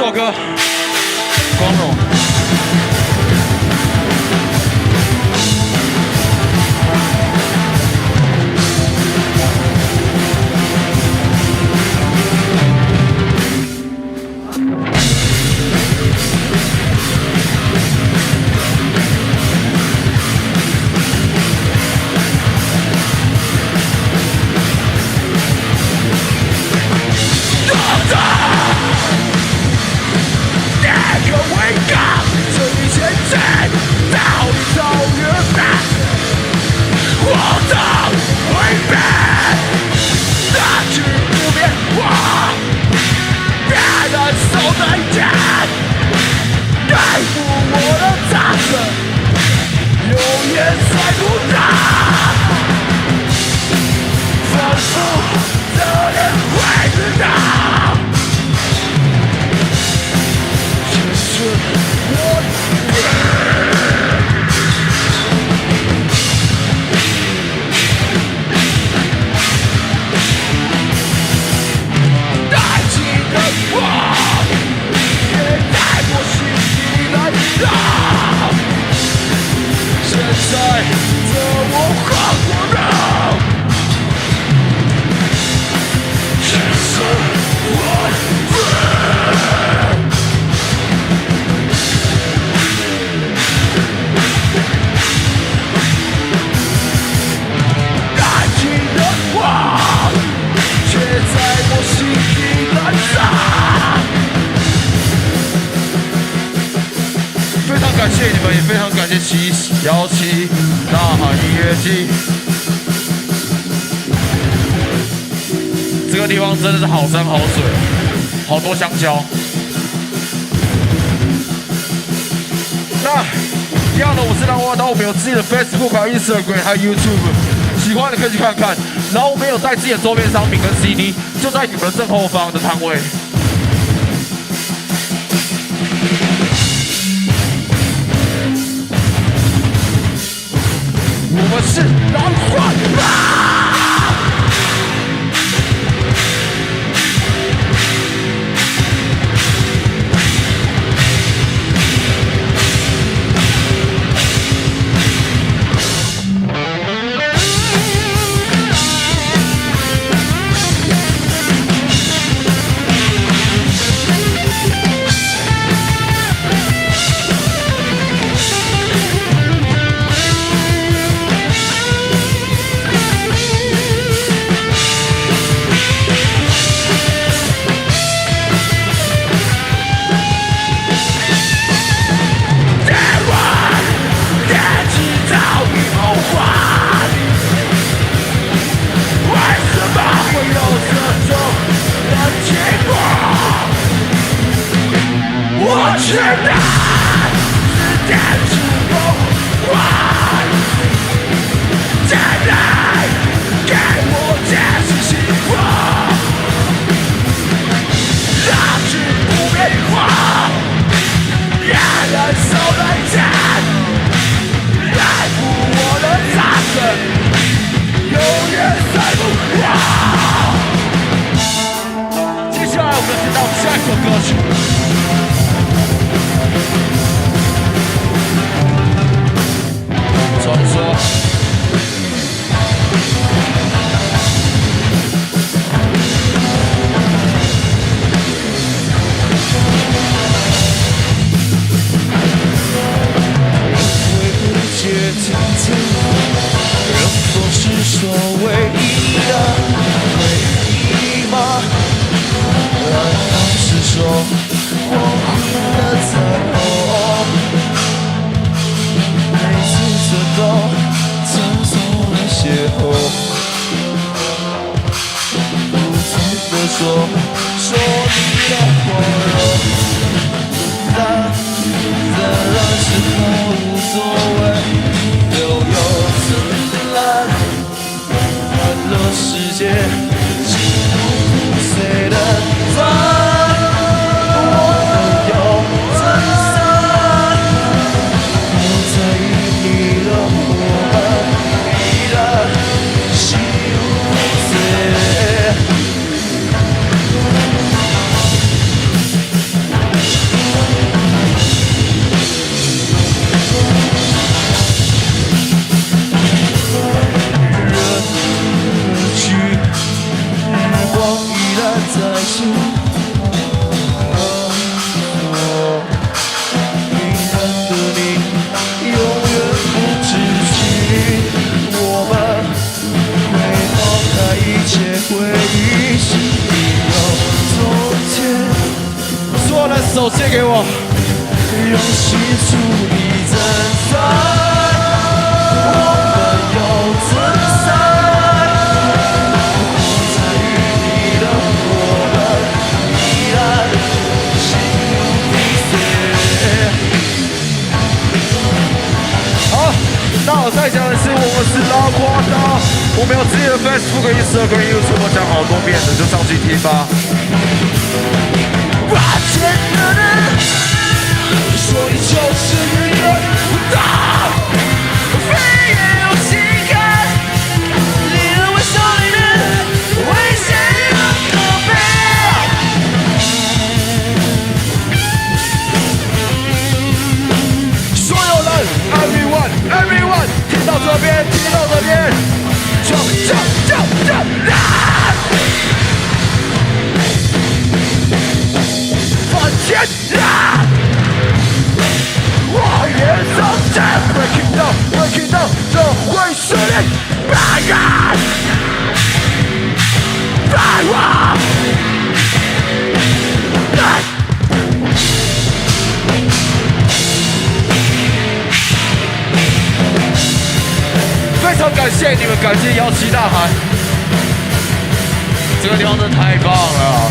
首歌，光荣。感谢你们，也非常感谢17呐喊音乐季。这个地方真的是好山好水，好多香蕉。那一样的，我是蓝花刀，我们有自己的 Facebook 还有 Instagram 还有 YouTube， 喜欢的可以去看看。然后我们有带自己的周边商品跟 CD， 就在你们的正后方的摊位。我们是蓝花刀。在一起。平凡的你，永远不知情。我们会抛开一切回忆，只有昨天。所有人手借给我，用心处理真相。那我再讲的是，我们是拉瓜刀，我们有自己的 Facebook、Instagram、YouTube， 我讲好多遍了，就上去听吧。把钱的人说你就是女人，非也有情感，你认为少女人为谁而可悲？所有人 ，everyone，听到这边，听到这边，就！放钱！我也上阵 ，breaking down，这会是你，bang on，bang on。非常感谢你们，感谢妖气大海，这个地方真的太棒了。